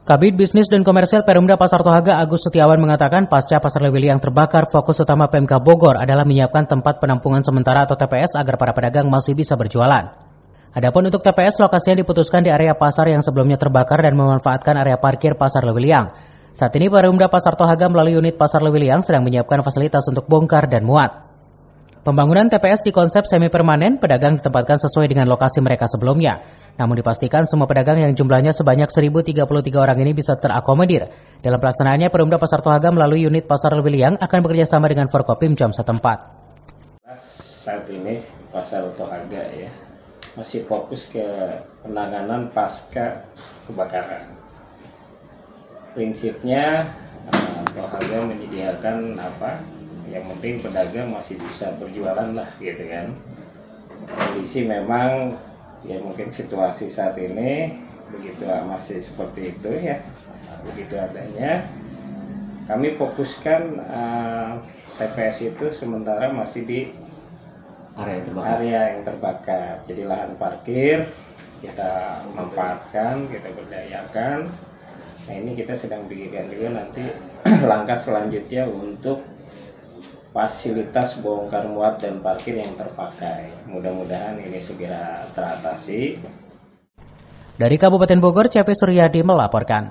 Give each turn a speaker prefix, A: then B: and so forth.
A: Kabid Bisnis dan Komersial Perumda Pasar Tohaga Agus Setiawan mengatakan pasca Pasar Lewiliang terbakar, fokus utama Pemkab Bogor adalah menyiapkan tempat penampungan sementara atau TPS agar para pedagang masih bisa berjualan. Adapun untuk TPS, lokasinya diputuskan di area pasar yang sebelumnya terbakar dan memanfaatkan area parkir Pasar Lewiliang. Saat ini Perumda Pasar Tohaga melalui unit Pasar Lewiliang sedang menyiapkan fasilitas untuk bongkar dan muat. Pembangunan TPS di konsep semi permanen, pedagang ditempatkan sesuai dengan lokasi mereka sebelumnya. Namun dipastikan semua pedagang yang jumlahnya sebanyak 1.033 orang ini bisa terakomodir. Dalam pelaksanaannya, Perumda Pasar Tohaga melalui unit Pasar Lewiliang akan bekerjasama dengan Forkopimjam setempat.
B: Saat ini Pasar Tohaga masih fokus ke penanganan pasca kebakaran. Prinsipnya Tohaga menyediakan yang penting pedagang masih bisa berjualan lah gitu kan. Kondisi memang mungkin situasi saat ini begitu masih seperti itu begitu adanya. Kami fokuskan TPS itu sementara masih di area yang terbakar. Jadi lahan parkir kita manfaatkan, kita berdayakan. Nah ini kita sedang pikirkan juga nanti langkah selanjutnya untuk fasilitas bongkar muat dan parkir yang terpakai. Mudah-mudahan ini segera teratasi.
A: Dari Kabupaten Bogor, CV Suryadi melaporkan.